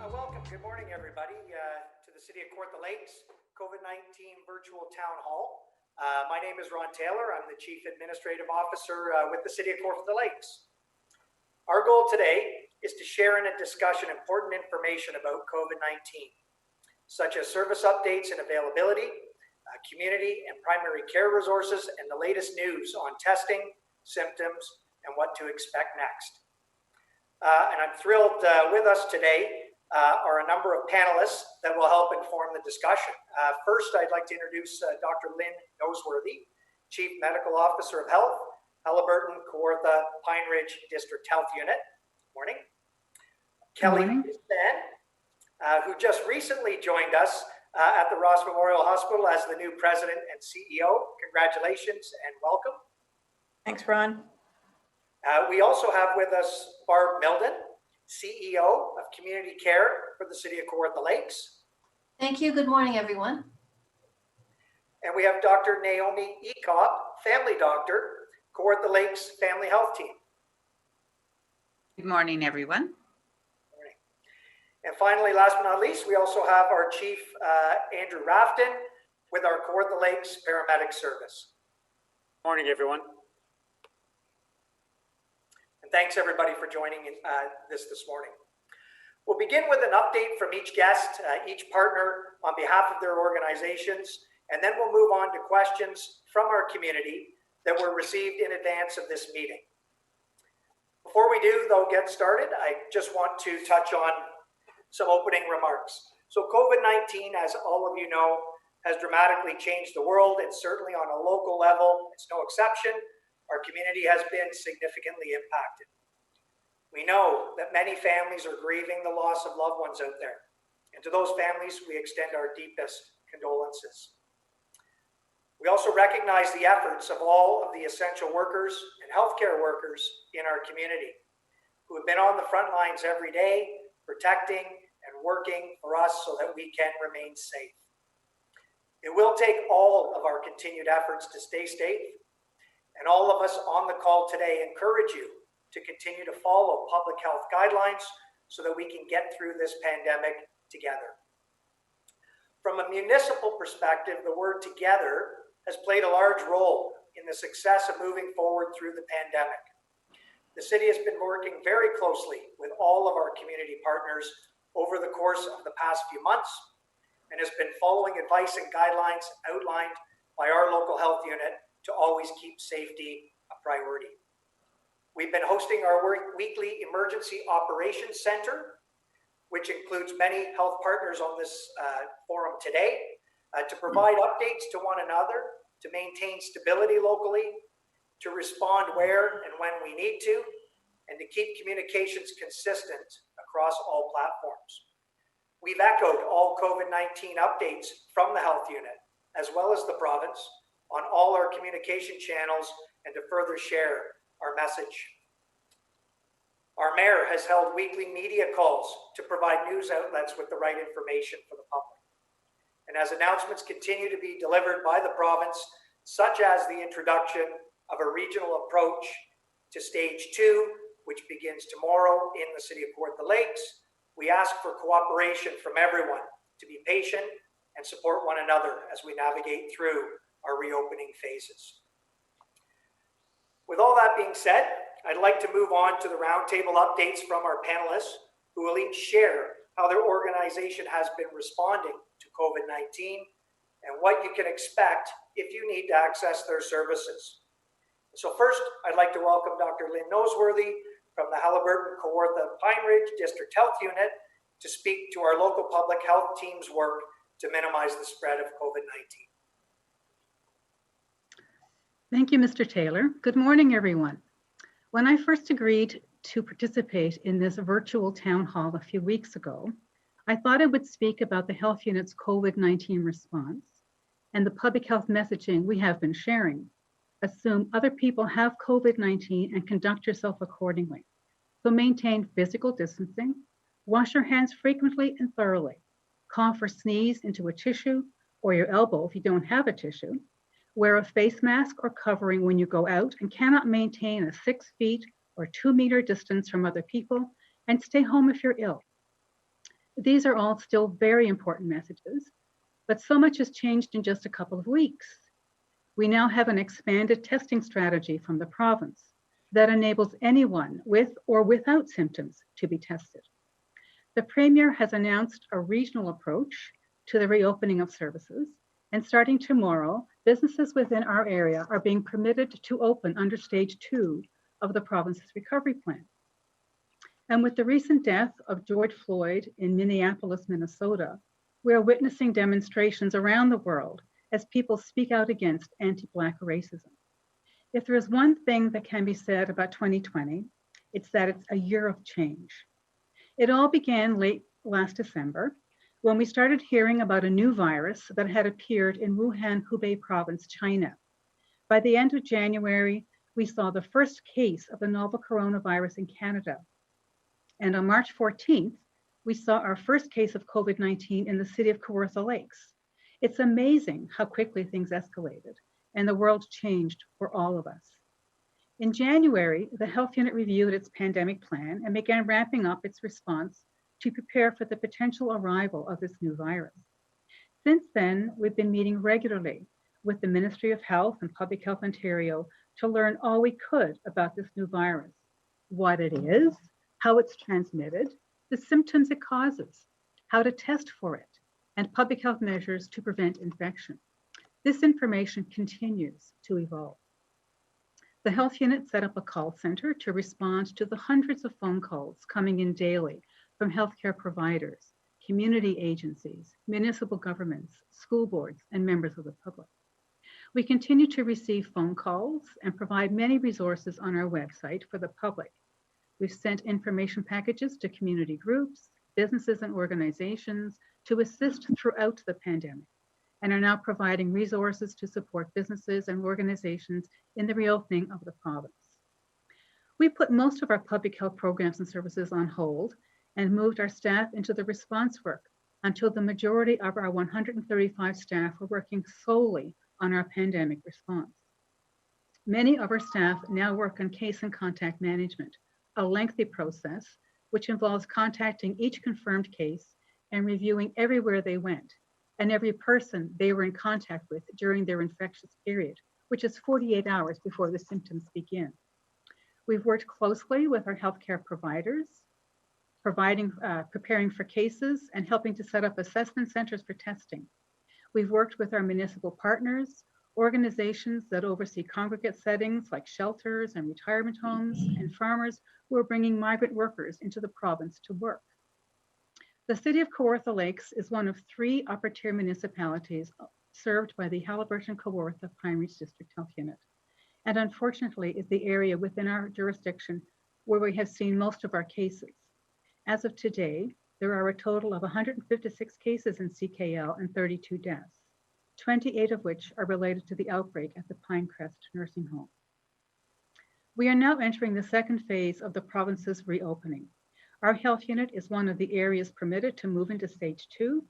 Welcome. Good morning, everybody, to the City of Kawartha Lakes COVID-19 Virtual Town Hall. My name is Ron Taylor. I'm the Chief Administrative Officer with the City of Kawartha Lakes. Our goal today is to share in a discussion important information about COVID-19, such as service updates and availability, community and primary care resources, and the latest news on testing, symptoms, and what to expect next. And I'm thrilled with us today are a number of panelists that will help inform the discussion. First, I'd like to introduce Dr. Lynn Noseworthy, Chief Medical Officer of Health, Haliburton, Kawartha, Pine Ridge District Health Unit. Morning. Kelly Isfan, who just recently joined us at the Ross Memorial Hospital as the new President and CEO. Congratulations and welcome. Thanks, Ron. We also have with us Barb Mildon, CEO of Community Care for the City of Kawartha Lakes. Thank you. Good morning, everyone. And we have Dr. Naomi Ecob, Family Doctor, Kawartha Lakes Family Health Team. Good morning, everyone. Good morning. And finally, last but not least, we also have our Chief, Andrew Rafton, with our Kawartha Lakes Paramedic Service. Morning, everyone. Thanks everybody for joining this morning. We'll begin with an update from each guest, each partner on behalf of their organizations, and then we'll move on to questions from our community that were received in advance of this meeting. Before we do, though, get started, I just want to touch on some opening remarks. So COVID-19, as all of you know, has dramatically changed the world, and certainly on a local level, it's no exception. Our community has been significantly impacted. We know that many families are grieving the loss of loved ones out there. And to those families, we extend our deepest condolences. We also recognize the efforts of all of the essential workers and healthcare workers in our community who have been on the front lines every day, protecting and working for us so that we can remain safe. It will take all of our continued efforts to stay safe. And all of us on the call today encourage you to continue to follow public health guidelines so that we can get through this pandemic together. From a municipal perspective, the word together has played a large role in the success of moving forward through the pandemic. The city has been working very closely with all of our community partners over the course of the past few months and has been following advice and guidelines outlined by our local health unit to always keep safety a priority. We've been hosting our weekly Emergency Operations Center, which includes many health partners on this forum today, to provide updates to one another, to maintain stability locally, to respond where and when we need to, and to keep communications consistent across all platforms. We've echoed all COVID-19 updates from the health unit, as well as the province, on all our communication channels and to further share our message. Our mayor has held weekly media calls to provide news outlets with the right information for the public. And as announcements continue to be delivered by the province, such as the introduction of a regional approach to stage 2, which begins tomorrow in the City of Kawartha Lakes, we ask for cooperation from everyone to be patient and support one another as we navigate through our reopening phases. With all that being said, I'd like to move on to the roundtable updates from our panelists, who will each share how their organization has been responding to COVID-19 and what you can expect if you need to access their services. So first, I'd like to welcome Dr. Lynn Noseworthy from the Haliburton Kawartha Pine Ridge District Health Unit to speak to our local public health team's work to minimize the spread of COVID-19. Thank you, Mr. Taylor. Good morning, everyone. When I first agreed to participate in this virtual town hall a few weeks ago, I thought I would speak about the health unit's COVID-19 response and the public health messaging we have been sharing. Assume other people have COVID-19 and conduct yourself accordingly. So maintain physical distancing, wash your hands frequently and thoroughly, cough or sneeze into a tissue or your elbow if you don't have a tissue, wear a face mask or covering when you go out and cannot maintain a 6 feet or 2 meter distance from other people, and stay home if you're ill. These are all still very important messages, but so much has changed in just a couple of weeks. We now have an expanded testing strategy from the province that enables anyone with or without symptoms to be tested. The Premier has announced a regional approach to the reopening of services, and starting tomorrow, businesses within our area are being permitted to open under stage 2 of the province's recovery plan. And with the recent death of George Floyd in Minneapolis, Minnesota, we are witnessing demonstrations around the world as people speak out against anti-Black racism. If there is one thing that can be said about 2020, it's that it's a year of change. It all began late last December when we started hearing about a new virus that had appeared in Wuhan, Hubei province, China. By the end of January, we saw the first case of the novel coronavirus in Canada. And on March 14th, we saw our first case of COVID-19 in the city of Kawartha Lakes. It's amazing how quickly things escalated and the world changed for all of us. In January, the health unit reviewed its pandemic plan and began ramping up its response to prepare for the potential arrival of this new virus. Since then, we've been meeting regularly with the Ministry of Health and Public Health Ontario to learn all we could about this new virus, what it is, how it's transmitted, the symptoms it causes, how to test for it, and public health measures to prevent infection. This information continues to evolve. The health unit set up a call center to respond to the hundreds of phone calls coming in daily from healthcare providers, community agencies, municipal governments, school boards, and members of the public. We continue to receive phone calls and provide many resources on our website for the public. We've sent information packages to community groups, businesses and organizations to assist throughout the pandemic, and are now providing resources to support businesses and organizations in the reopening of the province. We put most of our public health programs and services on hold and moved our staff into the response work until the majority of our 135 staff were working solely on our pandemic response. Many of our staff now work on case and contact management, a lengthy process which involves contacting each confirmed case and reviewing everywhere they went and every person they were in contact with during their infectious period, which is 48 hours before the symptoms begin. We've worked closely with our healthcare providers, preparing for cases and helping to set up assessment centers for testing. We've worked with our municipal partners, organizations that oversee congregate settings like shelters and retirement homes, and farmers who are bringing migrant workers into the province to work. The city of Kawartha Lakes is one of 3 upper-tier municipalities served by the Haliburton-Kawartha Pine Ridge District Health Unit, and unfortunately is the area within our jurisdiction where we have seen most of our cases. As of today, there are a total of 156 cases in CKL and 32 deaths, 28 of which are related to the outbreak at the Pinecrest nursing home. We are now entering the second phase of the province's reopening. Our health unit is one of the areas permitted to move into stage 2.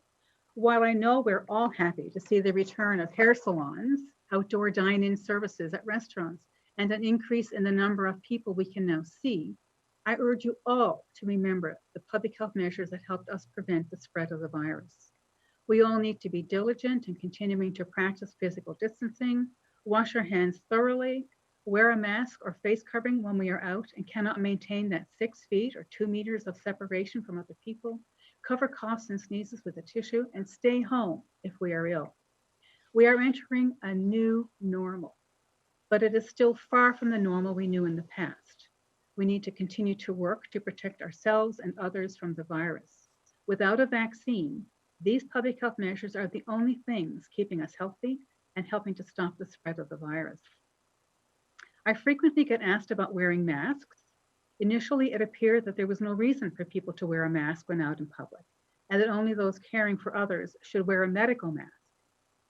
While I know we're all happy to see the return of hair salons, outdoor dine-in services at restaurants, and an increase in the number of people we can now see, I urge you all to remember the public health measures that helped us prevent the spread of the virus. We all need to be diligent in continuing to practice physical distancing, wash our hands thoroughly, wear a mask or face covering when we are out and cannot maintain that 6 feet or 2 meters of separation from other people, cover coughs and sneezes with a tissue, and stay home if we are ill. We are entering a new normal, but it is still far from the normal we knew in the past. We need to continue to work to protect ourselves and others from the virus. Without a vaccine, these public health measures are the only things keeping us healthy and helping to stop the spread of the virus. I frequently get asked about wearing masks. Initially, it appeared that there was no reason for people to wear a mask when out in public, and that only those caring for others should wear a medical mask.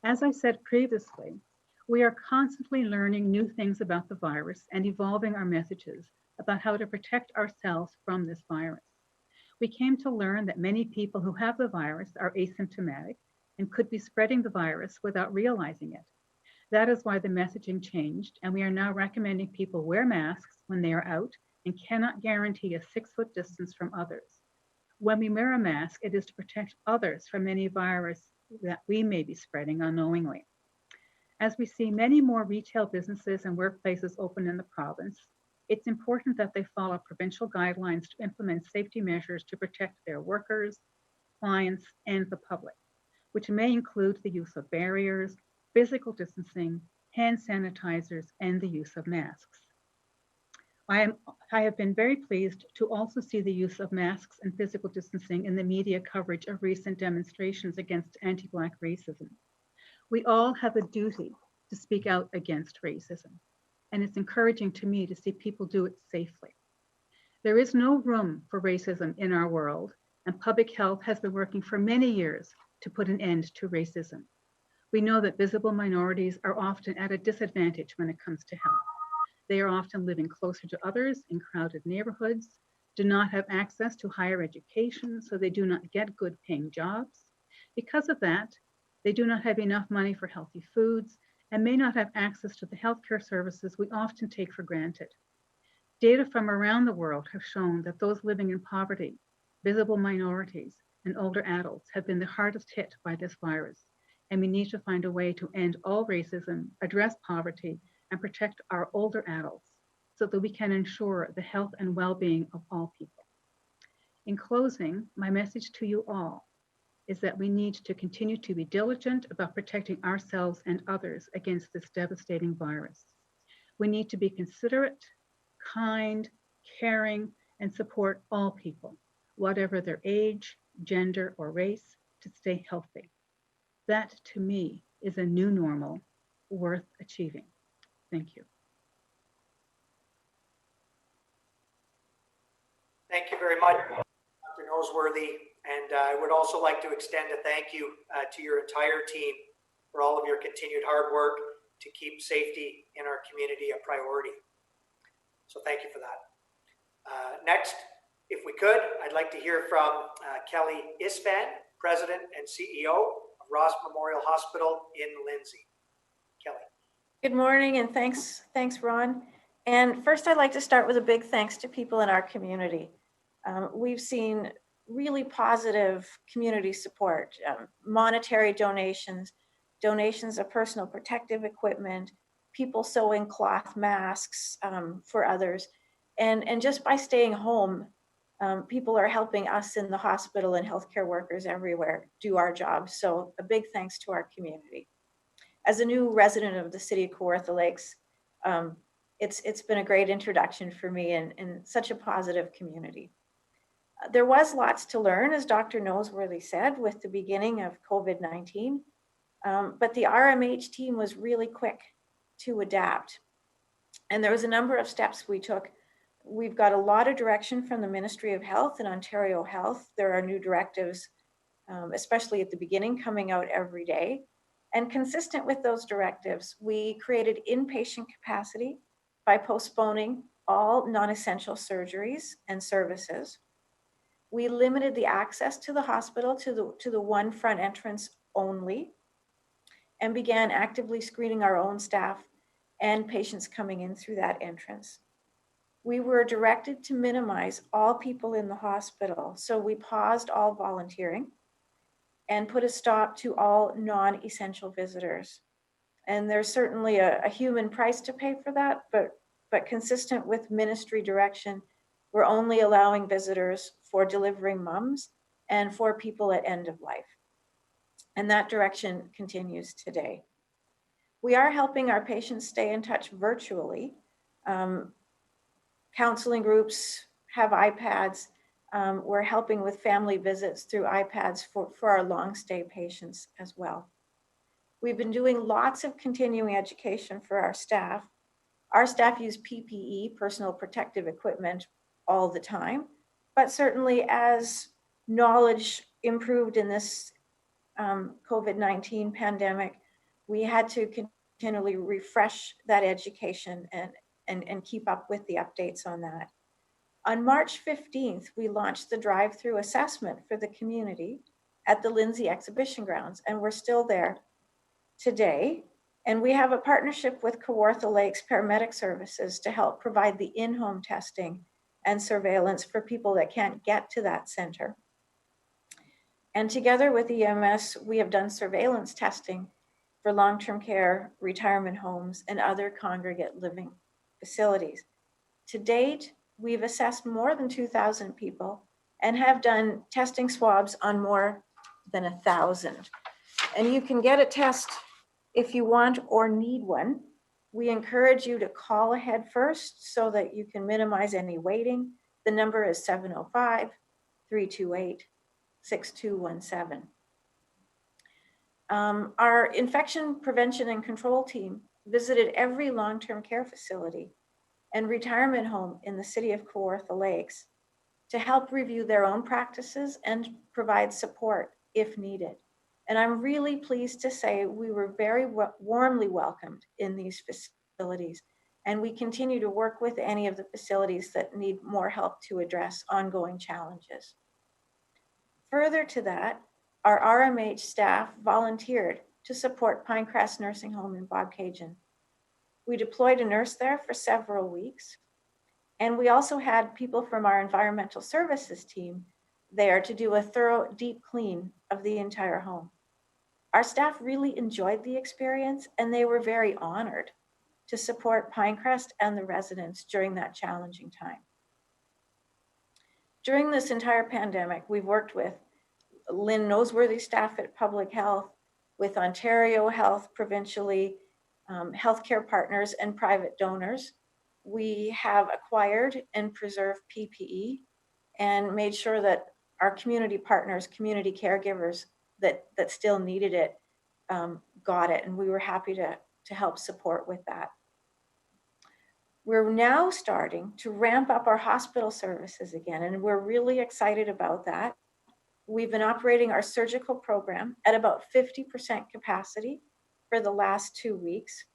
As I said previously, we are constantly learning new things about the virus and evolving our messages about how to protect ourselves from this virus. We came to learn that many people who have the virus are asymptomatic and could be spreading the virus without realizing it. That is why the messaging changed, and we are now recommending people wear masks when they are out and cannot guarantee a 6-foot distance from others. When we wear a mask, it is to protect others from any virus that we may be spreading unknowingly. As we see many more retail businesses and workplaces open in the province, it's important that they follow provincial guidelines to implement safety measures to protect their workers, clients, and the public, which may include the use of barriers, physical distancing, hand sanitizers, and the use of masks. I have been very pleased to also see the use of masks and physical distancing in the media coverage of recent demonstrations against anti-Black racism. We all have a duty to speak out against racism, and it's encouraging to me to see people do it safely. There is no room for racism in our world, and public health has been working for many years to put an end to racism. We know that visible minorities are often at a disadvantage when it comes to health. They are often living closer to others in crowded neighborhoods, do not have access to higher education, so they do not get good paying jobs. Because of that, they do not have enough money for healthy foods and may not have access to the healthcare services we often take for granted. Data from around the world have shown that those living in poverty, visible minorities, and older adults have been the hardest hit by this virus, and we need to find a way to end all racism, address poverty, and protect our older adults so that we can ensure the health and well-being of all people. In closing, my message to you all is that we need to continue to be diligent about protecting ourselves and others against this devastating virus. We need to be considerate, kind, caring, and support all people, whatever their age, gender, or race, to stay healthy. That, to me, is a new normal worth achieving. Thank you. Thank you very much, Dr. Noseworthy. And I would also like to extend a thank you to your entire team for all of your continued hard work to keep safety in our community a priority. So thank you for that. Next, if we could, I'd like to hear from Kelly Isfan, President and CEO of Ross Memorial Hospital in Lindsay. Kelly. Good morning, and thanks, Ron. And first, I'd like to start with a big thanks to people in our community. We've seen really positive community support, monetary donations, donations of personal protective equipment, people sewing cloth masks for others. And just by staying home, people are helping us in the hospital and healthcare workers everywhere do our jobs. So a big thanks to our community. As a new resident of the city of Kawartha Lakes, it's been a great introduction for me and such a positive community. There was lots to learn, as Dr. Noseworthy said, with the beginning of COVID-19, but the RMH team was really quick to adapt. And there was a number of steps we took. We've got a lot of direction from the Ministry of Health and Ontario Health. There are new directives, especially at the beginning, coming out every day. And consistent with those directives, we created inpatient capacity by postponing all non-essential surgeries and services. We limited the access to the hospital to the one front entrance only, and began actively screening our own staff and patients coming in through that entrance. We were directed to minimize all people in the hospital, so we paused all volunteering and put a stop to all non-essential visitors. And there's certainly a human price to pay for that, but consistent with ministry direction, we're only allowing visitors for delivering mums and for people at end of life. And that direction continues today. We are helping our patients stay in touch virtually. Counseling groups have iPads. We're helping with family visits through iPads for our long stay patients as well. We've been doing lots of continuing education for our staff. Our staff use PPE, personal protective equipment, all the time, but certainly as knowledge improved in this COVID-19 pandemic, we had to continually refresh that education and keep up with the updates on that. On March 15th, we launched the drive-through assessment for the community at the Lindsay exhibition grounds, and we're still there today. And we have a partnership with Kawartha Lakes Paramedic Services to help provide the in-home testing and surveillance for people that can't get to that center. And together with EMS, we have done surveillance testing for long-term care, retirement homes, and other congregate living facilities. To date, we've assessed more than 2,000 people and have done testing swabs on more than 1,000. And you can get a test if you want or need one. We encourage you to call ahead first so that you can minimize any waiting. The number is 705-328-6217. Our infection prevention and control team visited every long-term care facility and retirement home in the city of Kawartha Lakes to help review their own practices and provide support if needed. And I'm really pleased to say we were very warmly welcomed in these facilities, and we continue to work with any of the facilities that need more help to address ongoing challenges. Further to that, our RMH staff volunteered to support Pinecrest Nursing Home in Bobcaygeon. We deployed a nurse there for several weeks, and we also had people from our environmental services team there to do a thorough, deep clean of the entire home. Our staff really enjoyed the experience, and they were very honored to support Pinecrest and the residents during that challenging time. During this entire pandemic, we've worked with Lynn Noseworthy staff at Public Health, with Ontario Health provincially, healthcare partners and private donors. We have acquired and preserved PPE and made sure that our community partners, community caregivers that still needed it, got it. And we were happy to help support with that. We're now starting to ramp up our hospital services again, and we're really excited about that. We've been operating our surgical program at about 50% capacity for the last 2 weeks.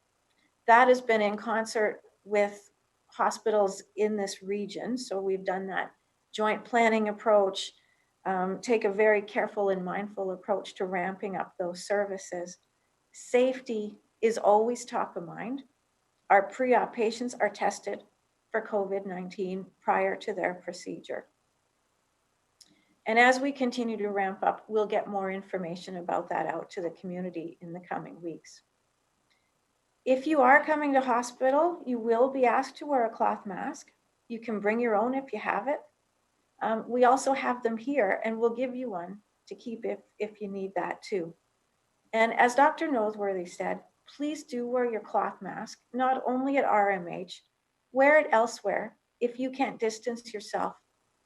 That has been in concert with hospitals in this region. So we've done that joint planning approach, take a very careful and mindful approach to ramping up those services. Safety is always top of mind. Our pre-op patients are tested for COVID-19 prior to their procedure. And as we continue to ramp up, we'll get more information about that out to the community in the coming weeks. If you are coming to hospital, you will be asked to wear a cloth mask. You can bring your own if you have it. We also have them here, and we'll give you one to keep if you need that too. And as Dr. Noseworthy said, please do wear your cloth mask, not only at RMH, wear it elsewhere if you can't distance yourself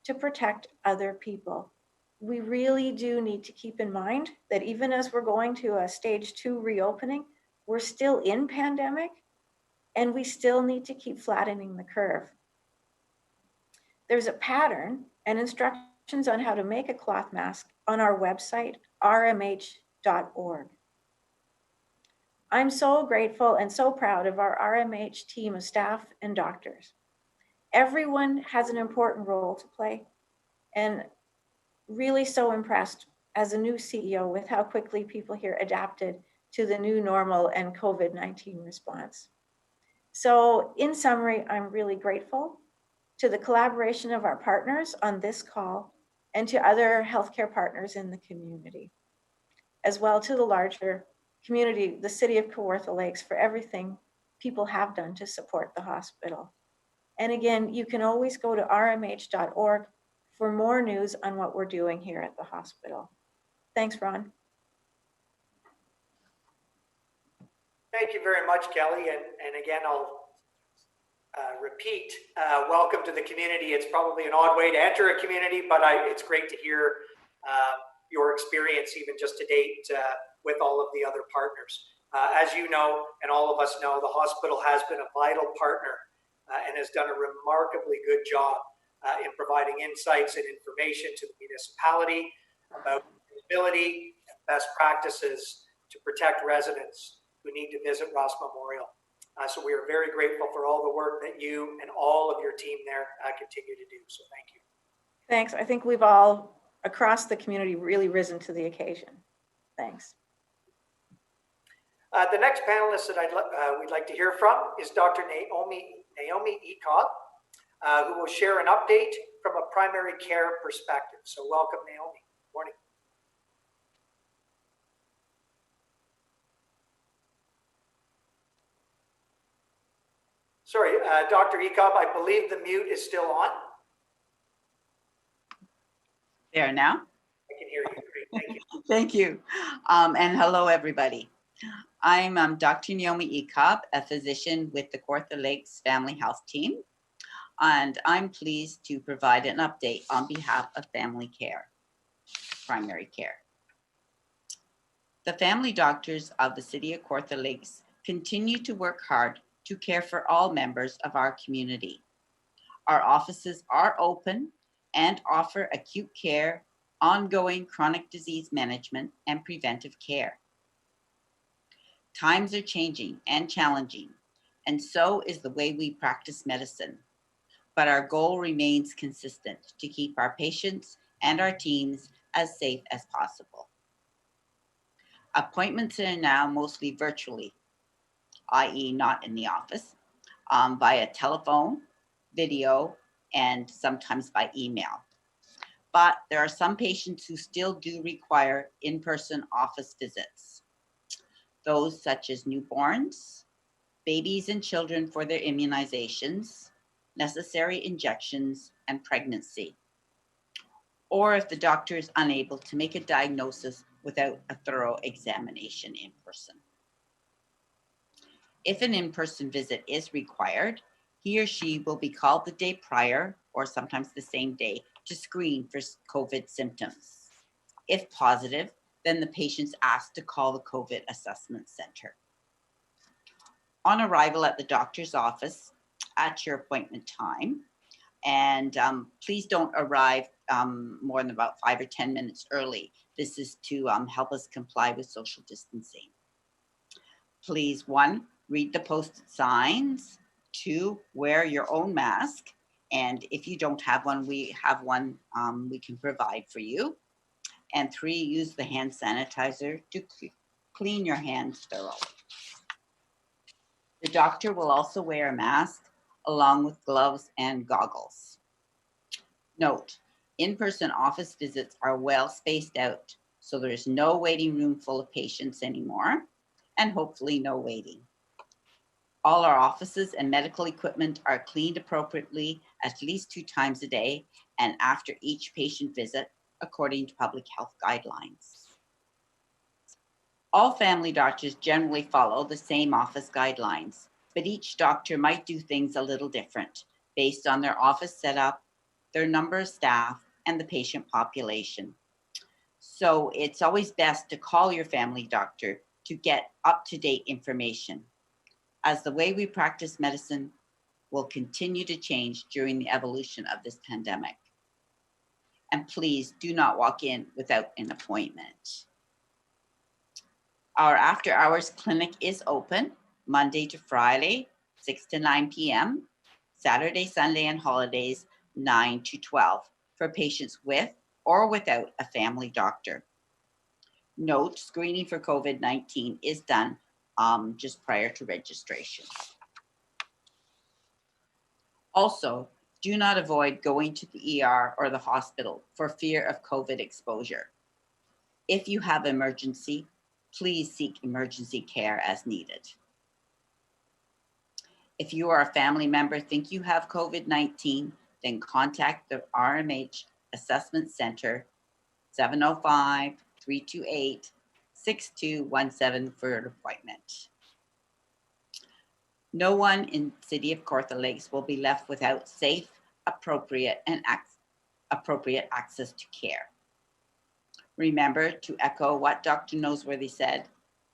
to protect other people. We really do need to keep in mind that even as we're going to a stage 2 reopening, we're still in pandemic, and we still need to keep flattening the curve. There's a pattern and instructions on how to make a cloth mask on our website, rmh.org. I'm so grateful and so proud of our RMH team of staff and doctors. Everyone has an important role to play, and really so impressed as a new CEO with how quickly people here adapted to the new normal and COVID-19 response. So in summary, I'm really grateful to the collaboration of our partners on this call and to other healthcare partners in the community, as well to the larger community, the city of Kawartha Lakes, for everything people have done to support the hospital. And again, you can always go to rmh.org for more news on what we're doing here at the hospital. Thanks, Ron. Thank you very much, Kelly. And again, I'll repeat, welcome to the community. It's probably an odd way to enter a community, but it's great to hear your experience even just to date with all of the other partners. As you know, and all of us know, the hospital has been a vital partner and has done a remarkably good job in providing insights and information to the municipality about ability and best practices to protect residents who need to visit Ross Memorial. So we are very grateful for all the work that you and all of your team there continue to do. So thank you. Thanks. I think we've all across the community really risen to the occasion. Thanks. The next panelist that we'd like to hear from is Dr. Naomi Ecob, who will share an update from a primary care perspective. So welcome, Naomi. Morning. Sorry, Dr. Ecob, I believe the mute is still on. There now. I can hear you. Great, thank you. Thank you. And hello, everybody. I'm Dr. Naomi Ecob, a physician with the Kawartha Lakes Family Health Team, and I'm pleased to provide an update on behalf of family care, primary care. The family doctors of the City of Kawartha Lakes continue to work hard to care for all members of our community. Our offices are open and offer acute care, ongoing chronic disease management, and preventive care. Times are changing and challenging, and so is the way we practice medicine. But our goal remains consistent: to keep our patients and our teams as safe as possible. Appointments are now mostly virtually, i.e. not in the office, via telephone, video, and sometimes by email. But there are some patients who still do require in-person office visits. Those such as newborns, babies and children for their immunizations, necessary injections, and pregnancy. Or if the doctor is unable to make a diagnosis without a thorough examination in person. If an in-person visit is required, he or she will be called the day prior, or sometimes the same day, to screen for COVID symptoms. If positive, then the patient's asked to call the COVID assessment center. On arrival at the doctor's office at your appointment time, and please don't arrive more than about 5 or 10 minutes early. This is to help us comply with social distancing. Please, 1, read the posted signs. 2, wear your own mask. And if you don't have one, we have one we can provide for you. And 3, use the hand sanitizer to clean your hands thoroughly. The doctor will also wear a mask along with gloves and goggles. Note, in-person office visits are well spaced out, so there's no waiting room full of patients anymore, and hopefully no waiting. All our offices and medical equipment are cleaned appropriately at least 2 times a day and after each patient visit, according to public health guidelines. All family doctors generally follow the same office guidelines, but each doctor might do things a little different based on their office setup, their number of staff, and the patient population. So it's always best to call your family doctor to get up-to-date information, as the way we practice medicine will continue to change during the evolution of this pandemic. And please do not walk in without an appointment. Our after-hours clinic is open Monday to Friday, 6 to 9 p.m., Saturday, Sunday, and holidays, 9 to 12, for patients with or without a family doctor. Note, screening for COVID-19 is done just prior to registration. Also, do not avoid going to the ER or the hospital for fear of COVID exposure. If you have emergency, please seek emergency care as needed. If you are a family member think you have COVID-19, then contact the RMH Assessment Center, 705-328-6217 for an appointment. No one in the City of Kawartha Lakes will be left without safe, appropriate access to care. Remember to echo what Dr. Noseworthy said: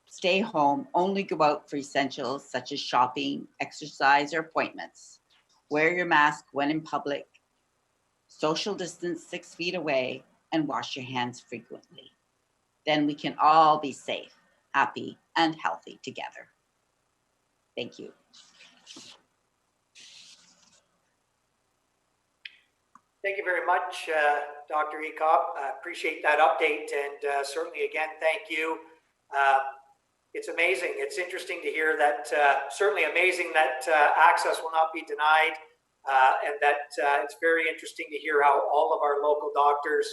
stay home, only go out for essentials such as shopping, exercise, or appointments. Wear your mask when in public, social distance 6 feet away, and wash your hands frequently. Then we can all be safe, happy, and healthy together. Thank you. Thank you very much, Dr. Ecob. Appreciate that update, and certainly again, thank you. It's amazing. It's interesting to hear that, certainly amazing that access will not be denied, and that it's very interesting to hear how all of our local doctors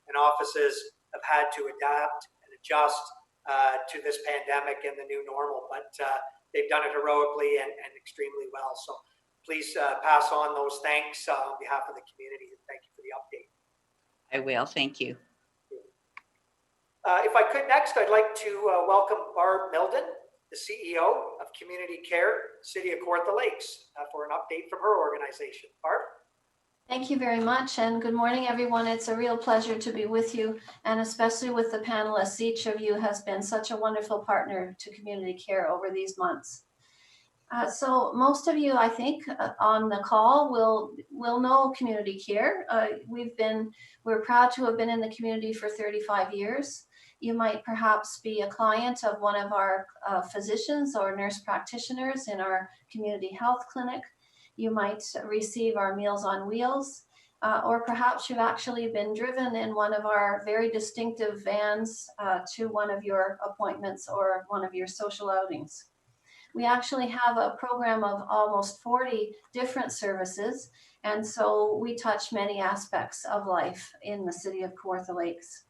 and offices have had to adapt and adjust to this pandemic and the new normal, but they've done it heroically and extremely well. So please pass on those thanks on behalf of the community. Thank you for the update. I will, thank you. If I could next, I'd like to welcome Barb Mildon, the CEO of Community Care, City of Kawartha Lakes, for an update from her organization. Barb? Thank you very much, and good morning, everyone. It's a real pleasure to be with you, and especially with the panelists. Each of you has been such a wonderful partner to community care over these months. So most of you, I think, on the call will know community care. We're proud to have been in the community for 35 years. You might perhaps be a client of one of our physicians or nurse practitioners in our community health clinic. You might receive our Meals on Wheels, or perhaps you've actually been driven in one of our very distinctive vans to one of your appointments or one of your social outings. We actually have a program of almost 40 different services, and so we touch many aspects of life in the city of Kawartha Lakes.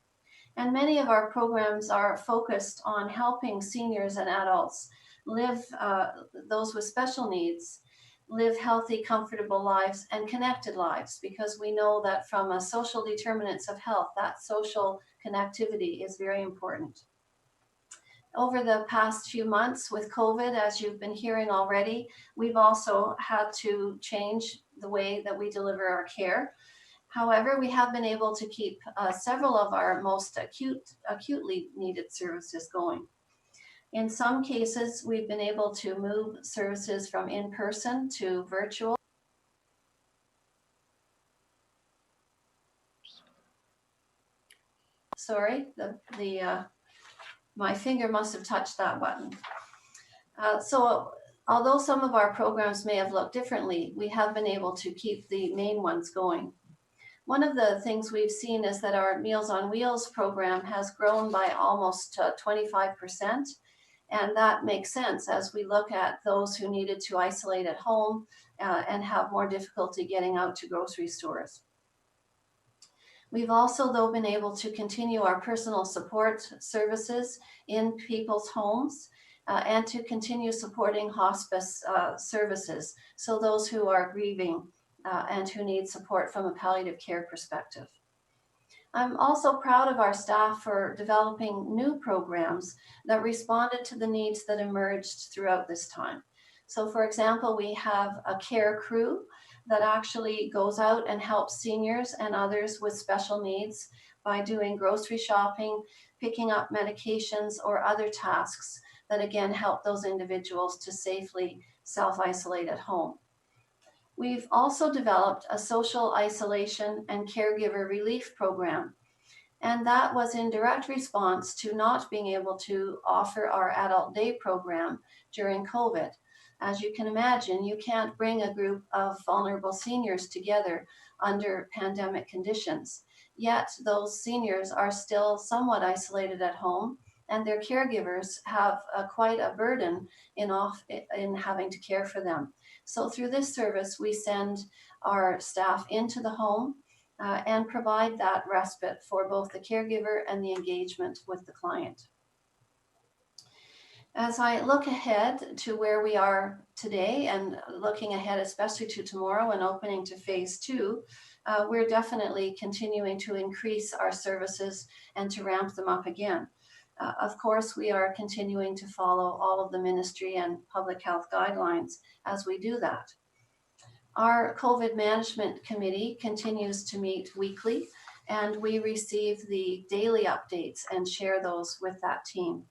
And many of our programs are focused on helping seniors and adults live, those with special needs, live healthy, comfortable lives and connected lives, because we know that from a social determinants of health, that social connectivity is very important. Over the past few months with COVID, as you've been hearing already, we've also had to change the way that we deliver our care. However, we have been able to keep several of our most acutely needed services going. In some cases, we've been able to move services from in-person to virtual. Sorry, my finger must have touched that button. So although some of our programs may have looked differently, we have been able to keep the main ones going. One of the things we've seen is that our Meals on Wheels program has grown by almost 25%. And that makes sense as we look at those who needed to isolate at home and have more difficulty getting out to grocery stores. We've also, though, been able to continue our personal support services in people's homes and to continue supporting hospice services. So those who are grieving and who need support from a palliative care perspective. I'm also proud of our staff for developing new programs that responded to the needs that emerged throughout this time. So for example, we have a care crew that actually goes out and helps seniors and others with special needs by doing grocery shopping, picking up medications or other tasks that again help those individuals to safely self-isolate at home. We've also developed a social isolation and caregiver relief program. And that was in direct response to not being able to offer our adult day program during COVID. As you can imagine, you can't bring a group of vulnerable seniors together under pandemic conditions. Yet those seniors are still somewhat isolated at home, and their caregivers have quite a burden in having to care for them. So through this service, we send our staff into the home and provide that respite for both the caregiver and the engagement with the client. As I look ahead to where we are today and looking ahead especially to tomorrow and opening to phase 2, we're definitely continuing to increase our services and to ramp them up again. Of course, we are continuing to follow all of the ministry and public health guidelines as we do that. Our COVID management committee continues to meet weekly, and we receive the daily updates and share those with that team.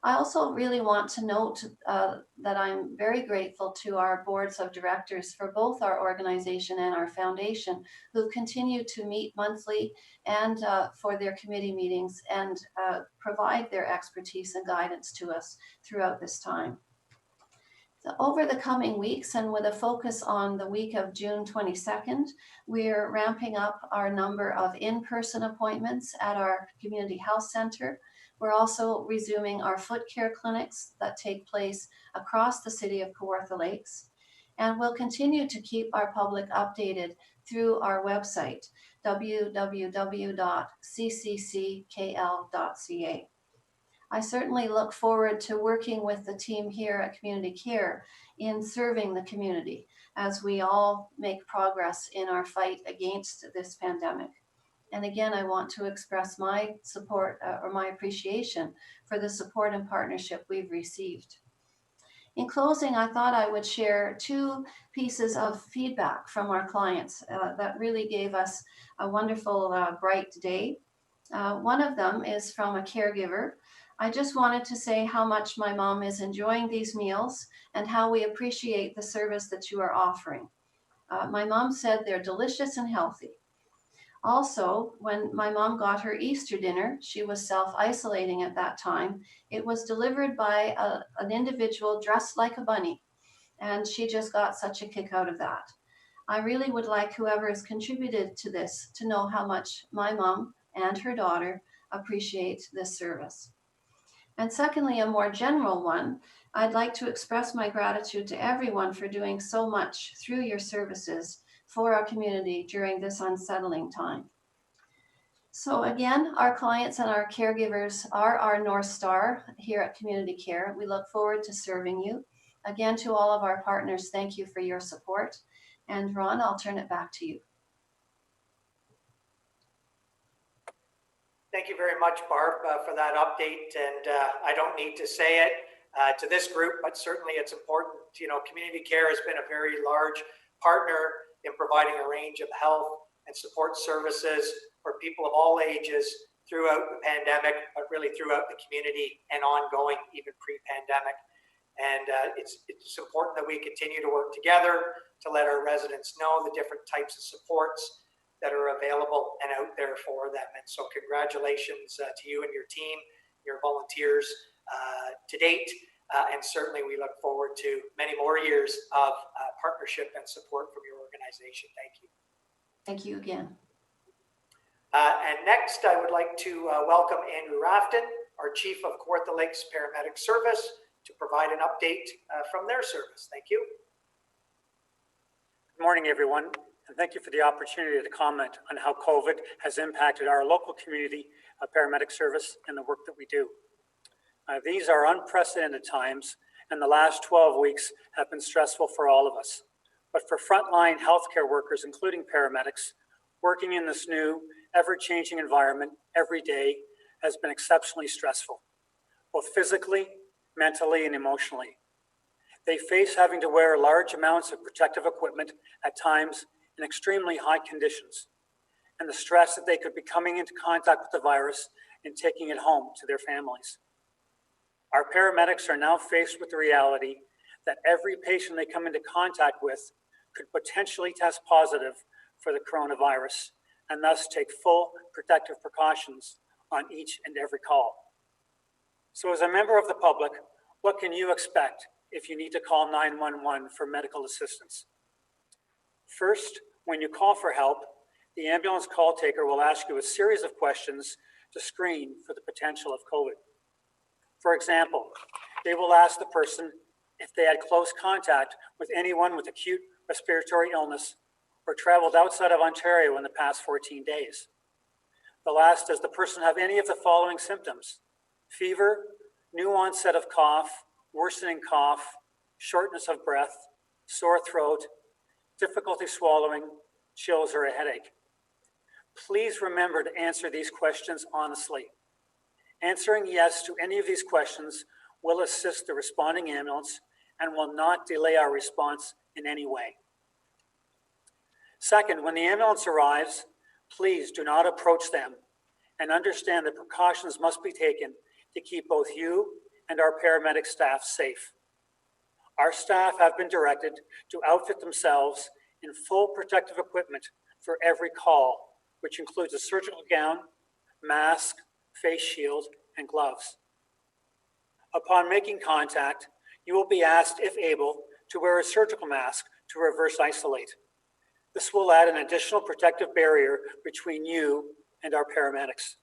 I also really want to note that I'm very grateful to our boards of directors for both our organization and our foundation, who continue to meet monthly and for their committee meetings and provide their expertise and guidance to us throughout this time. So over the coming weeks, and with a focus on the week of June 22nd, we're ramping up our number of in-person appointments at our community health center. We're also resuming our foot care clinics that take place across the city of Kawartha Lakes. And we'll continue to keep our public updated through our website, www.cccKL.ca. I certainly look forward to working with the team here at Community Care in serving the community as we all make progress in our fight against this pandemic. And again, I want to express my support or my appreciation for the support and partnership we've received. In closing, I thought I would share 2 pieces of feedback from our clients that really gave us a wonderful, bright day. One of them is from a caregiver. I just wanted to say how much my mom is enjoying these meals and how we appreciate the service that you are offering. My mom said they're delicious and healthy. Also, when my mom got her Easter dinner, she was self-isolating at that time. It was delivered by an individual dressed like a bunny, and she just got such a kick out of that. I really would like whoever has contributed to this to know how much my mom and her daughter appreciate this service. And secondly, a more general one, I'd like to express my gratitude to everyone for doing so much through your services for our community during this unsettling time. So again, our clients and our caregivers are our North Star here at Community Care. We look forward to serving you. Again, to all of our partners, thank you for your support. And Ron, I'll turn it back to you. Thank you very much, Barb, for that update. And I don't need to say it to this group, but certainly it's important. You know, Community Care has been a very large partner in providing a range of health and support services for people of all ages throughout the pandemic, but really throughout the community and ongoing, even pre-pandemic. And it's important that we continue to work together to let our residents know the different types of supports that are available and out there for them. And so congratulations to you and your team, your volunteers to date. And certainly we look forward to many more years of partnership and support from your organization. Thank you. Thank you again. And next, I would like to welcome Andrew Rafton, our Chief of Kawartha Lakes Paramedic Service, to provide an update from their service. Thank you. Good morning, everyone, and thank you for the opportunity to comment on how COVID has impacted our local community paramedic service and the work that we do. These are unprecedented times, and the last 12 weeks have been stressful for all of us. But for frontline healthcare workers, including paramedics, working in this new, ever-changing environment every day has been exceptionally stressful, both physically, mentally, and emotionally. They face having to wear large amounts of protective equipment at times in extremely high conditions, and the stress that they could be coming into contact with the virus and taking it home to their families. Our paramedics are now faced with the reality that every patient they come into contact with could potentially test positive for the coronavirus and thus take full protective precautions on each and every call. So as a member of the public, what can you expect if you need to call 911 for medical assistance? First, when you call for help, the ambulance call taker will ask you a series of questions to screen for the potential of COVID. For example, they will ask the person if they had close contact with anyone with acute respiratory illness or traveled outside of Ontario in the past 14 days. They'll ask, does the person have any of the following symptoms? Fever, new onset of cough, worsening cough, shortness of breath, sore throat, difficulty swallowing, chills, or a headache. Please remember to answer these questions honestly. Answering yes to any of these questions will assist the responding ambulance and will not delay our response in any way. Second, when the ambulance arrives, please do not approach them and understand that precautions must be taken to keep both you and our paramedic staff safe. Our staff have been directed to outfit themselves in full protective equipment for every call, which includes a surgical gown, mask, face shield, and gloves. Upon making contact, you will be asked, if able, to wear a surgical mask to reverse isolate. This will add an additional protective barrier between you and our paramedics.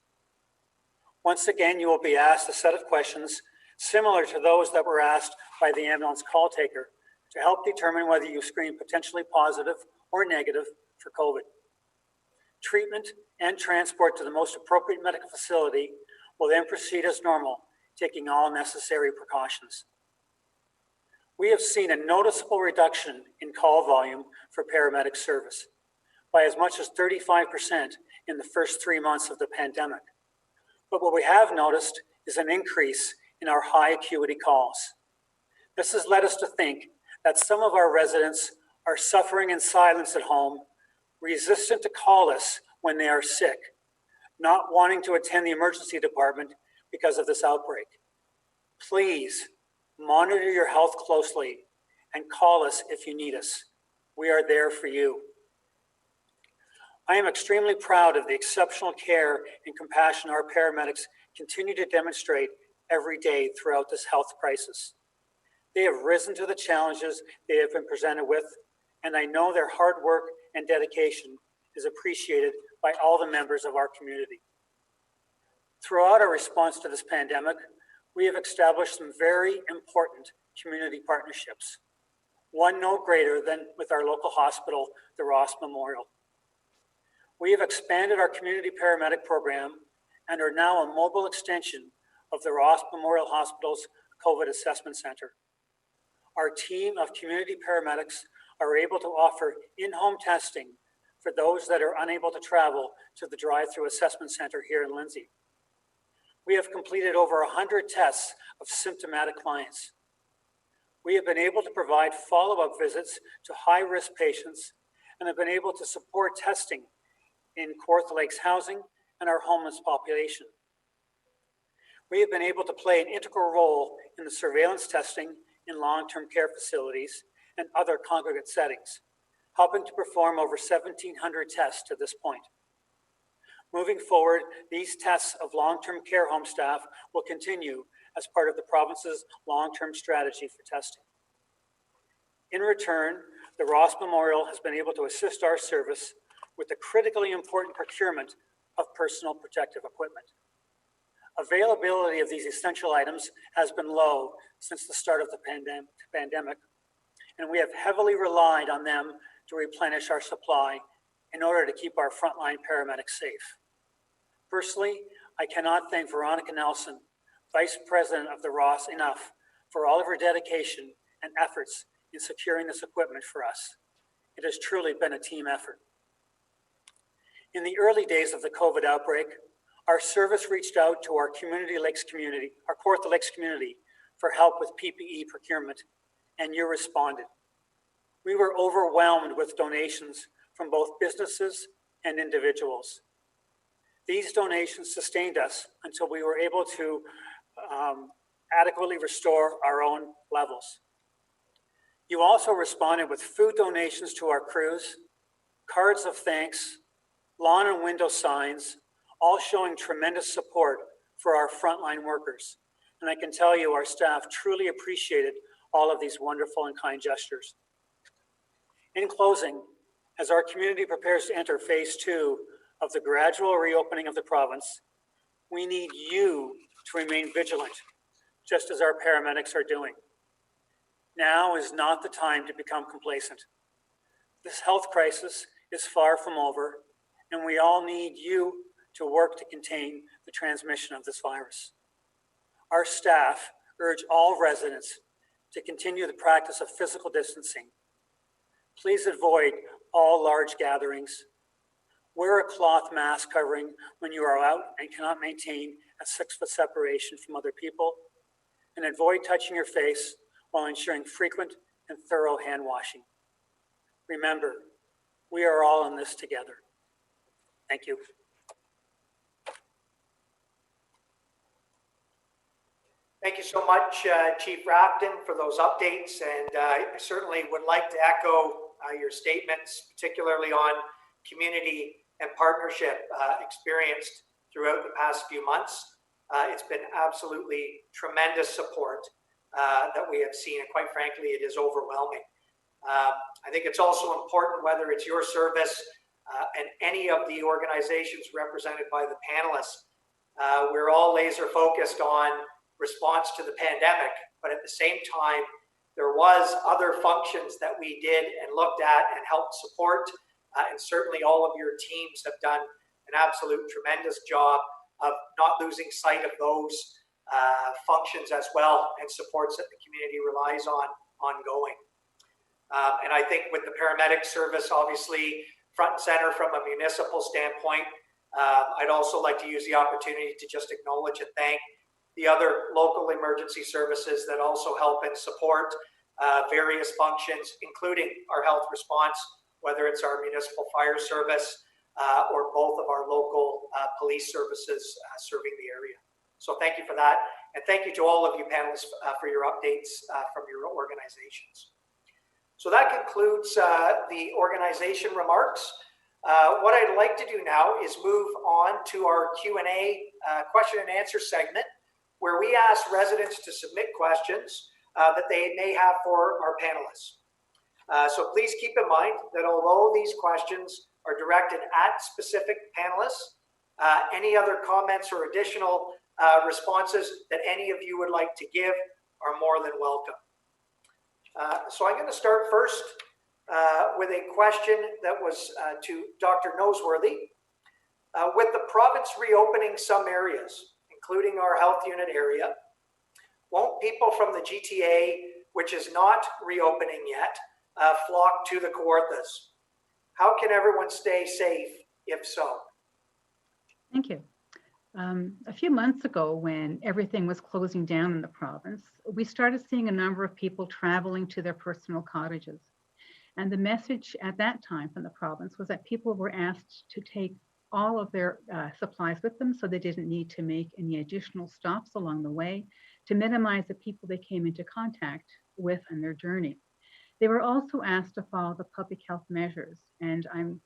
Once again, you will be asked a set of questions similar to those that were asked by the ambulance call taker to help determine whether you screen potentially positive or negative for COVID. Treatment and transport to the most appropriate medical facility will then proceed as normal taking all necessary precautions. We have seen a noticeable reduction in call volume for paramedic service by as much as 35% in the first 3 months of the pandemic. But what we have noticed is an increase in our high acuity calls. This has led us to think that some of our residents are suffering in silence at home, resistant to call us when they are sick, not wanting to attend the emergency department because of this outbreak. Please monitor your health closely and call us if you need us. We are there for you. I am extremely proud of the exceptional care and compassion our paramedics continue to demonstrate every day throughout this health crisis. They have risen to the challenges they have been presented with, and I know their hard work and dedication is appreciated by all the members of our community. Throughout our response to this pandemic, we have established some very important community partnerships. One no greater than with our local hospital, the Ross Memorial. We have expanded our community paramedic program and are now a mobile extension of the Ross Memorial Hospital's COVID Assessment Center. Our team of community paramedics are able to offer in-home testing for those that are unable to travel to the drive-through assessment center here in Lindsay. We have completed over 100 tests of symptomatic clients. We have been able to provide follow-up visits to high-risk patients and have been able to support testing in Kawartha Lakes housing and our homeless population. We have been able to play an integral role in the surveillance testing in long-term care facilities and other congregate settings, helping to perform over 1,700 tests to this point. Moving forward, these tests of long-term care home staff will continue as part of the province's long-term strategy for testing. In return, the Ross Memorial has been able to assist our service with the critically important procurement of personal protective equipment. Availability of these essential items has been low since the start of the pandemic, and we have heavily relied on them to replenish our supply in order to keep our frontline paramedics safe. Personally, I cannot thank Veronica Nelson, Vice President of the Ross, enough for all of her dedication and efforts in securing this equipment for us. It has truly been a team effort. In the early days of the COVID outbreak, our service reached out to our Kawartha Lakes community for help with PPE procurement, and you responded. We were overwhelmed with donations from both businesses and individuals. These donations sustained us until we were able to adequately restore our own levels. You also responded with food donations to our crews, cards of thanks, lawn and window signs, all showing tremendous support for our frontline workers. And I can tell you our staff truly appreciated all of these wonderful and kind gestures. In closing, as our community prepares to enter phase 2 of the gradual reopening of the province, we need you to remain vigilant, just as our paramedics are doing. Now is not the time to become complacent. This health crisis is far from over, and we all need you to work to contain the transmission of this virus. Our staff urge all residents to continue the practice of physical distancing. Please avoid all large gatherings. Wear a cloth mask covering when you are out and cannot maintain a 6-foot separation from other people, and avoid touching your face while ensuring frequent and thorough hand washing. Remember, we are all in this together. Thank you. Thank you so much, Chief Rafton, for those updates. And I certainly would like to echo your statements, particularly on community and partnership experienced throughout the past few months. It's been absolutely tremendous support that we have seen, and quite frankly, it is overwhelming. I think it's also important, whether it's your service and any of the organizations represented by the panelists, we're all laser focused on response to the pandemic, but at the same time, there was other functions that we did and looked at and helped support, and certainly all of your teams have done an absolute tremendous job of not losing sight of those functions as well, and supports that the community relies on ongoing. And I think with the paramedic service, obviously front and center from a municipal standpoint, I'd also like to use the opportunity to just acknowledge and thank the other local emergency services that also help and support various functions, including our health response, whether it's our municipal fire service or both of our local police services serving the area. So thank you for that. And thank you to all of you panelists for your updates from your organizations. So that concludes the organization remarks. What I'd like to do now is move on to our Q&A question and answer segment, where we ask residents to submit questions that they may have for our panelists. So please keep in mind that although these questions are directed at specific panelists, any other comments or additional responses that any of you would like to give are more than welcome. So I'm going to start first with a question that was to Dr. Noseworthy. With the province reopening some areas, including our health unit area, won't people from the GTA, which is not reopening yet, flock to the Kawarthas? How can everyone stay safe if so? Thank you. A few months ago, when everything was closing down in the province, we started seeing a number of people traveling to their personal cottages. And the message at that time from the province was that people were asked to take all of their supplies with them, so they didn't need to make any additional stops along the way to minimize the people they came into contact with on their journey. They were also asked to follow the public health measures, and I'm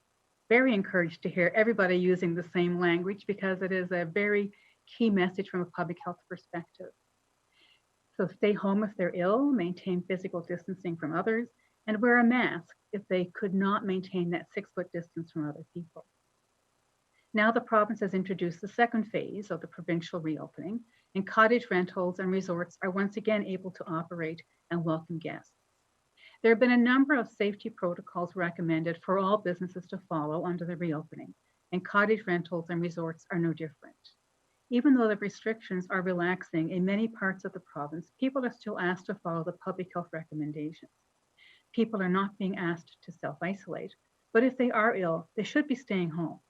very encouraged to hear everybody using the same language, because it is a very key message from a public health perspective. So stay home if they're ill, maintain physical distancing from others, and wear a mask if they could not maintain that 6-foot distance from other people. Now the province has introduced the second phase of the provincial reopening, and cottage rentals and resorts are once again able to operate and welcome guests. There have been a number of safety protocols recommended for all businesses to follow under the reopening, and cottage rentals and resorts are no different. Even though the restrictions are relaxing in many parts of the province, people are still asked to follow the public health recommendations. People are not being asked to self-isolate, but if they are ill, they should be staying home.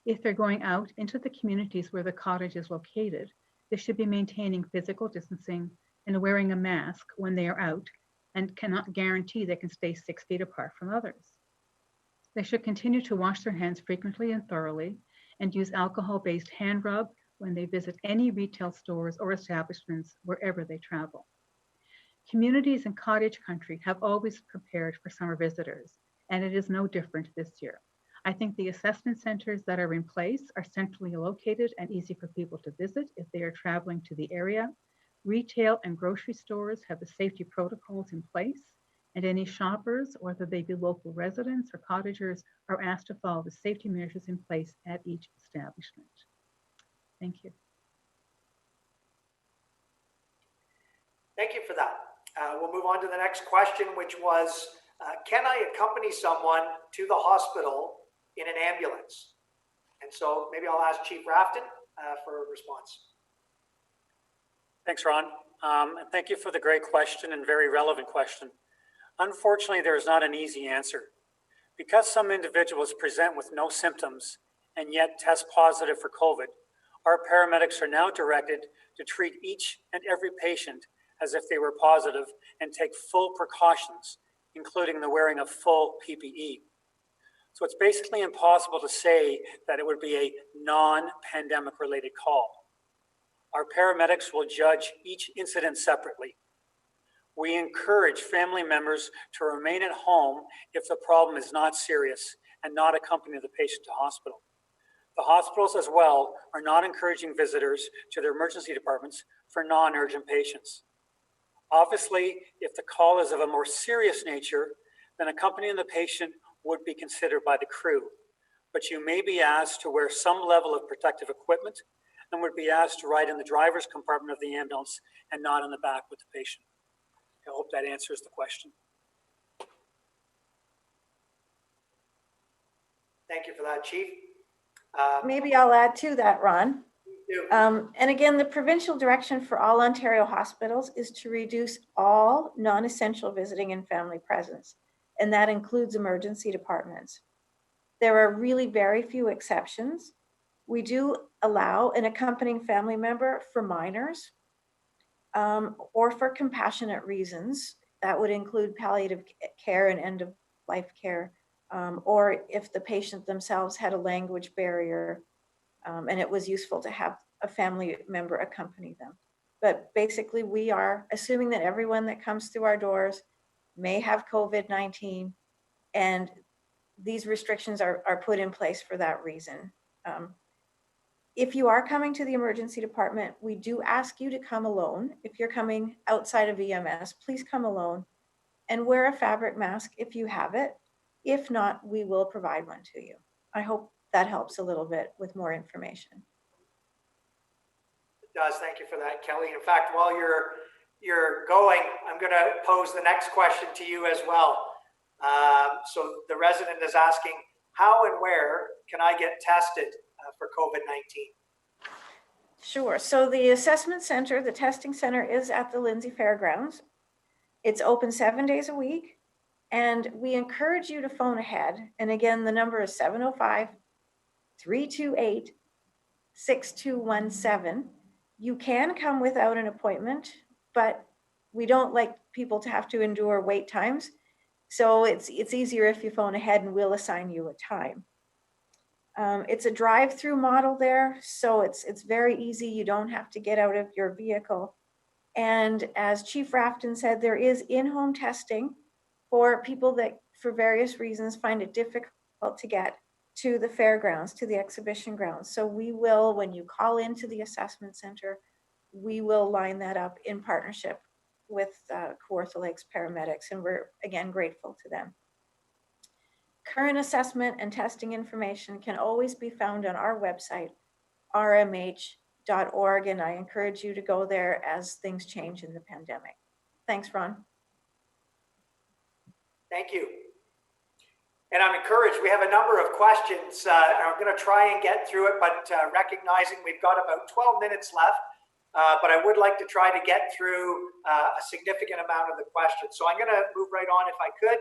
If they're going out into the communities where the cottage is located, they should be maintaining physical distancing and wearing a mask when they are out, and cannot guarantee they can stay 6 feet apart from others. They should continue to wash their hands frequently and thoroughly, and use alcohol-based hand rub when they visit any retail stores or establishments wherever they travel. Communities in cottage country have always prepared for summer visitors, and it is no different this year. I think the assessment centers that are in place are centrally located and easy for people to visit if they are traveling to the area. Retail and grocery stores have the safety protocols in place, and any shoppers, whether they be local residents or cottagers, are asked to follow the safety measures in place at each establishment. Thank you. Thank you for that. We'll move on to the next question, which was, can I accompany someone to the hospital in an ambulance? And so maybe I'll ask Chief Rafton for a response. Thanks, Ron. And thank you for the great question and very relevant question. Unfortunately, there is not an easy answer. Because some individuals present with no symptoms and yet test positive for COVID, our paramedics are now directed to treat each and every patient as if they were positive and take full precautions, including the wearing of full PPE. So it's basically impossible to say that it would be a non-pandemic related call. Our paramedics will judge each incident separately. We encourage family members to remain at home if the problem is not serious and not accompany the patient to hospital. The hospitals as well are not encouraging visitors to their emergency departments for non-urgent patients. Obviously, if the call is of a more serious nature, then accompanying the patient would be considered by the crew. But you may be asked to wear some level of protective equipment and would be asked to ride in the driver's compartment of the ambulance and not in the back with the patient. I hope that answers the question. Thank you for that, Chief. Maybe I'll add to that, Ron. You. And again, the provincial direction for all Ontario hospitals is to reduce all non-essential visiting and family presence, and that includes emergency departments. There are really very few exceptions. We do allow an accompanying family member for minors or for compassionate reasons. That would include palliative care and end-of-life care, or if the patient themselves had a language barrier and it was useful to have a family member accompany them. But basically, we are assuming that everyone that comes through our doors may have COVID-19, and these restrictions are put in place for that reason. If you are coming to the emergency department, we do ask you to come alone. If you're coming outside of EMS, please come alone and wear a fabric mask if you have it. If not, we will provide one to you. I hope that helps a little bit with more information. It does. Thank you for that, Kelly. In fact, while you're going, I'm going to pose the next question to you as well. So the resident is asking, how and where can I get tested for COVID-19? Sure. So the assessment center, the testing center is at the Lindsay Fairgrounds. It's open 7 days a week. And we encourage you to phone ahead. And again, the number is 705-328-6217. You can come without an appointment, but we don't like people to have to endure wait times. So it's easier if you phone ahead and we'll assign you a time. It's a drive-through model there, so it's very easy. You don't have to get out of your vehicle. And as Chief Rafton said, there is in-home testing for people that, for various reasons, find it difficult to get to the fairgrounds, to the exhibition grounds. So we will, when you call into the assessment center, we will line that up in partnership with Kawartha Lakes Paramedics, and we're, again, grateful to them. Current assessment and testing information can always be found on our website, rmh.org, and I encourage you to go there as things change in the pandemic. Thanks, Ron. Thank you. And I'm encouraged. We have a number of questions. I'm going to try and get through it, but recognizing we've got about 12 minutes left, but I would like to try to get through a significant amount of the questions. So I'm going to move right on, if I could,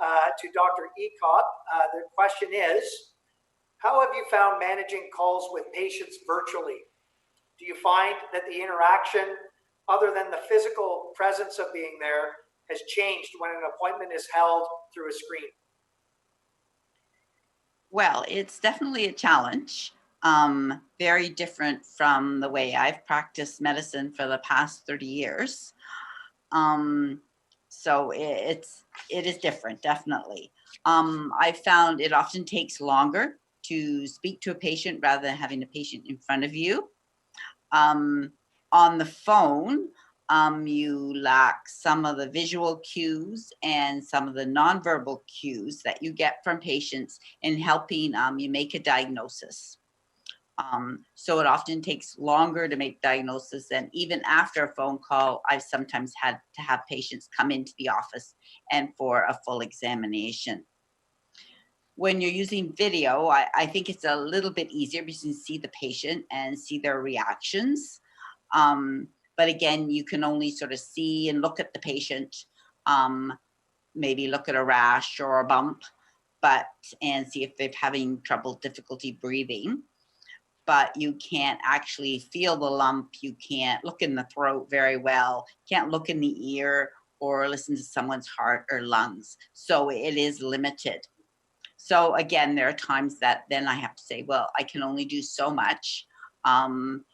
to Dr. Ecob. The question is, how have you found managing calls with patients virtually? Do you find that the interaction, other than the physical presence of being there, has changed when an appointment is held through a screen? Well, it's definitely a challenge. Very different from the way I've practiced medicine for the past 30 years. So it is different, definitely. I found it often takes longer to speak to a patient rather than having a patient in front of you. On the phone, you lack some of the visual cues and some of the nonverbal cues that you get from patients in helping you make a diagnosis. So it often takes longer to make diagnosis, and even after a phone call, I've sometimes had to have patients come into the office and for a full examination. When you're using video, I think it's a little bit easier because you can see the patient and see their reactions. But again, you can only sort of see and look at the patient, maybe look at a rash or a bump, and see if they're having difficulty breathing. But you can't actually feel the lump. You can't look in the throat very well, can't look in the ear or listen to someone's heart or lungs. So it is limited. So again, there are times that then I have to say, well, I can only do so much. And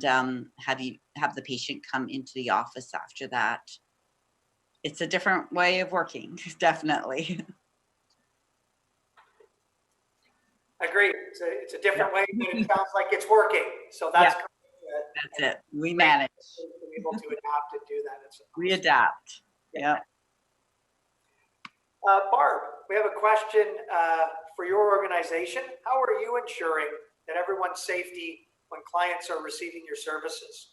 have the patient come into the office after that. It's a different way of working, definitely. Agreed. It's a different way, but it sounds like it's working. So that's Yeah. That's it. We manage. We're able to adapt and do that. We adapt. Yeah. Barb, we have a question for your organization. How are you ensuring that everyone's safety when clients are receiving your services?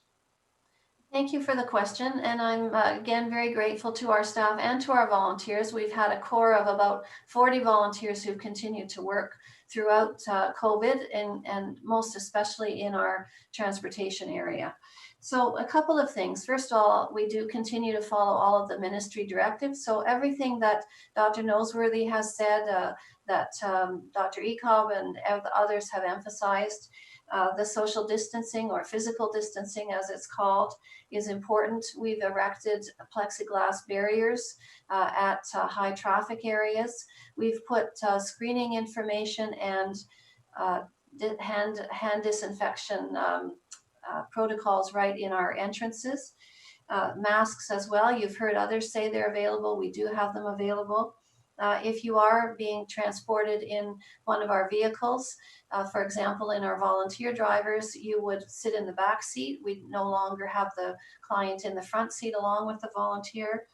Thank you for the question, and I'm again very grateful to our staff and to our volunteers. We've had a core of about 40 volunteers who continue to work throughout COVID, and most especially in our transportation area. So a couple of things. First of all, we do continue to follow all of the ministry directives. So everything that Dr. Noseworthy has said, that Dr. Ecob and others have emphasized, the social distancing or physical distancing as it's called is important. We've erected plexiglass barriers at high traffic areas. We've put screening information and hand disinfection protocols right in our entrances. Masks as well. You've heard others say they're available. We do have them available. If you are being transported in one of our vehicles, for example, in our volunteer drivers, you would sit in the back seat. We no longer have the client in the front seat along with the volunteer.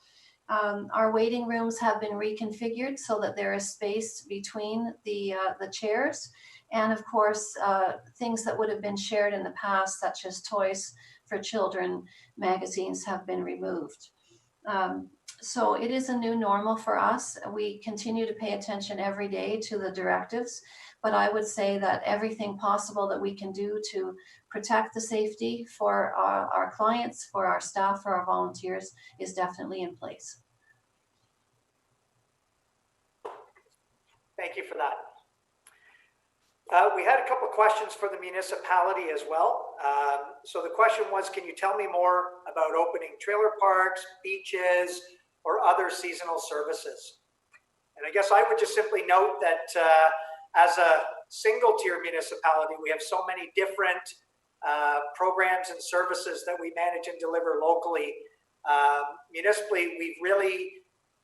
Our waiting rooms have been reconfigured so that there is space between the chairs. And of course, things that would have been shared in the past, such as toys for children, magazines, have been removed. So it is a new normal for us. We continue to pay attention every day to the directives, but I would say that everything possible that we can do to protect the safety for our clients, for our staff, for our volunteers is definitely in place. Thank you for that. We had a couple of questions for the municipality as well. So the question was, can you tell me more about opening trailer parks, beaches, or other seasonal services? And I guess I would just simply note that as a single tier municipality, we have so many different programs and services that we manage and deliver locally. Municipally,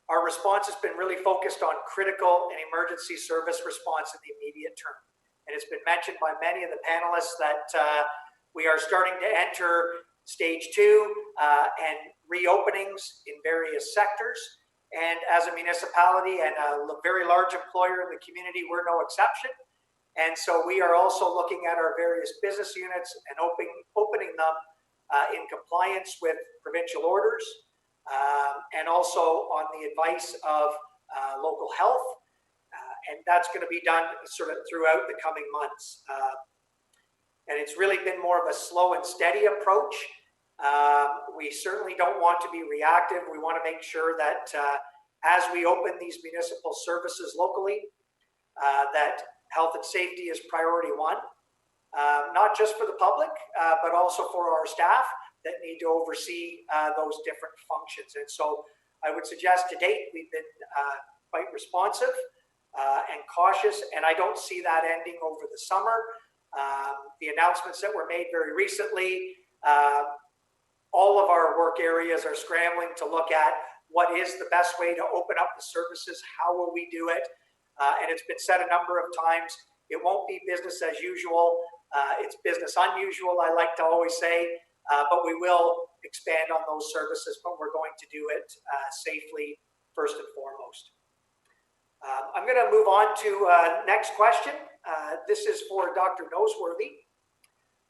our response has been really focused on critical and emergency service response in the immediate term. And it's been mentioned by many of the panelists that we are starting to enter stage 2 and reopenings in various sectors. And as a municipality and a very large employer in the community, we're no exception. And so we are also looking at our various business units and opening them in compliance with provincial orders and also on the advice of local health. And that's going to be done sort of throughout the coming months. And it's really been more of a slow and steady approach. We certainly don't want to be reactive. We want to make sure that as we open these municipal services locally, that health and safety is priority one, not just for the public, but also for our staff that need to oversee those different functions. And so I would suggest to date, we've been quite responsive and cautious, and I don't see that ending over the summer. The announcements that were made very recently, all of our work areas are scrambling to look at what is the best way to open up the services, how will we do it? And it's been said a number of times, it won't be business as usual, it's business unusual, I like to always say, but we will expand on those services, but we're going to do it safely first and foremost. I'm going to move on to next question. This is for Dr. Noseworthy.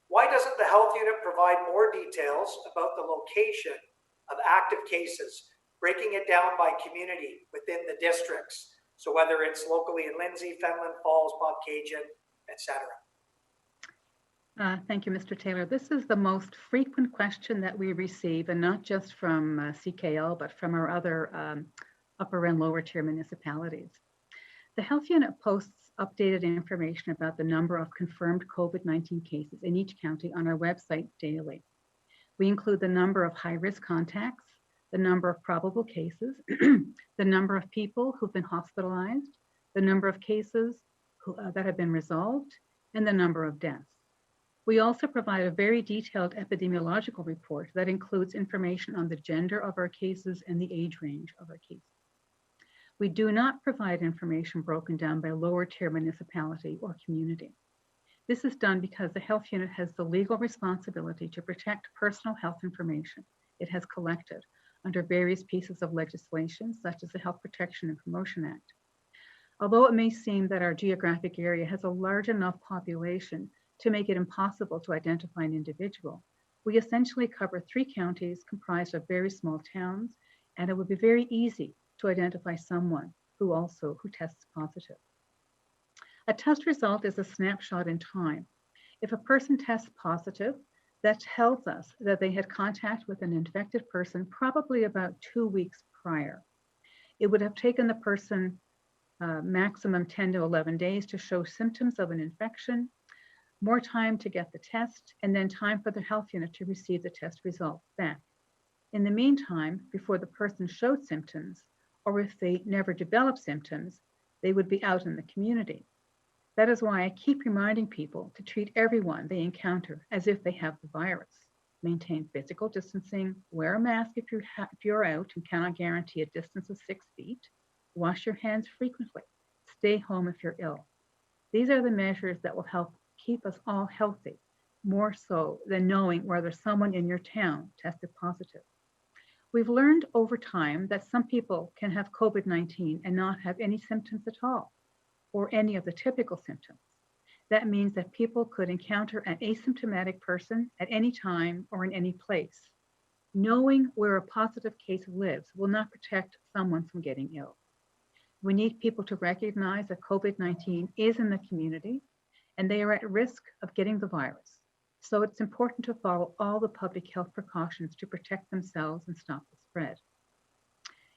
Why doesn't the health unit provide more details about the location of active cases, breaking it down by community within the districts? So whether it's locally in Lindsay, Fenelon Falls, Bobcaygeon, etc. Thank you, Mr. Taylor. This is the most frequent question that we receive, and not just from CKL, but from our other upper and lower tier municipalities. The health unit posts updated information about the number of confirmed COVID-19 cases in each county on our website daily. We include the number of high-risk contacts, the number of probable cases, the number of people who've been hospitalized, the number of cases that have been resolved, and the number of deaths. We also provide a very detailed epidemiological report that includes information on the gender of our cases and the age range of our cases. We do not provide information broken down by lower tier municipality or community. This is done because the health unit has the legal responsibility to protect personal health information it has collected under various pieces of legislation, such as the Health Protection and Promotion Act. Although it may seem that our geographic area has a large enough population to make it impossible to identify an individual, We essentially cover 3 counties comprised of very small towns, and it would be very easy to identify someone who tests positive. A test result is a snapshot in time. If a person tests positive, that tells us that they had contact with an infected person probably about 2 weeks prior. It would have taken the person maximum 10 to 11 days to show symptoms of an infection, more time to get the test, and then time for the health unit to receive the test results back. In the meantime, before the person showed symptoms, or if they never developed symptoms, they would be out in the community. That is why I keep reminding people to treat everyone they encounter as if they have the virus. Maintain physical distancing, wear a mask if you're out and cannot guarantee a distance of 6 feet, wash your hands frequently, stay home if you're ill. These are the measures that will help keep us all healthy, more so than knowing whether someone in your town tested positive. We've learned over time that some people can have COVID-19 and not have any symptoms at all, or any of the typical symptoms. That means that people could encounter an asymptomatic person at any time or in any place. Knowing where a positive case lives will not protect someone from getting ill. We need people to recognize that COVID-19 is in the community and they are at risk of getting the virus. So it's important to follow all the public health precautions to protect themselves and stop the spread.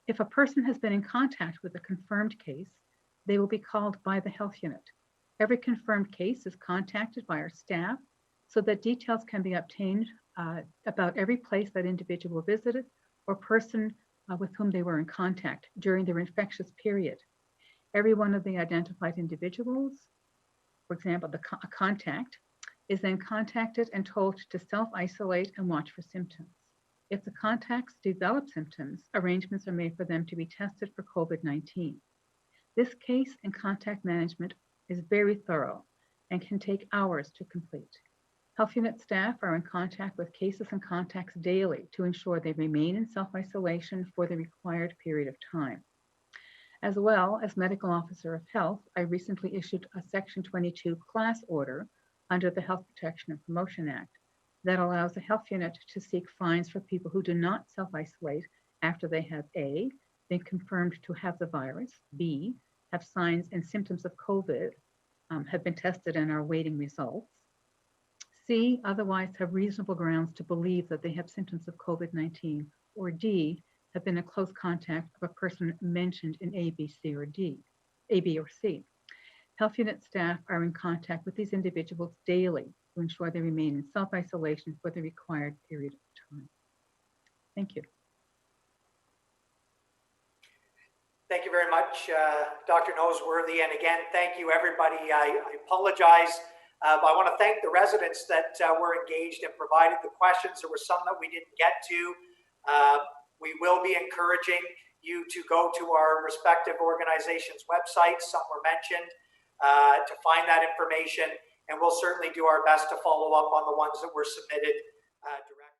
If a person has been in contact with a confirmed case, they will be called by the health unit. Every confirmed case is contacted by our staff so that details can be obtained about every place that individual visited or person with whom they were in contact during their infectious period. Every one of the identified individuals, for example, a contact, is then contacted and told to self-isolate and watch for symptoms. If the contacts develop symptoms, arrangements are made for them to be tested for COVID-19. This case and contact management is very thorough and can take hours to complete. Health unit staff are in contact with cases and contacts daily to ensure they remain in self-isolation for the required period of time. As well as Medical Officer of Health, I recently issued a Section 22 class order under the Health Protection and Promotion Act that allows the health unit to seek fines for people who do not self-isolate after they have A, been confirmed to have the virus, B, have signs and symptoms of COVID, have been tested and are awaiting results, C, otherwise have reasonable grounds to believe that they have symptoms of COVID-19, or D, have been in close contact of a person mentioned in A, B, C, or D, A, B, or C. Health unit staff are in contact with these individuals daily to ensure they remain in self-isolation for the required period of time. Thank you. Thank you very much, Dr. Noseworthy. And again, thank you, everybody. I apologize. I want to thank the residents that were engaged and provided the questions. There were some that we didn't get to. We will be encouraging you to go to our respective organizations' websites. Some were mentioned to find that information. And we'll certainly do our best to follow up on the ones that were submitted directly.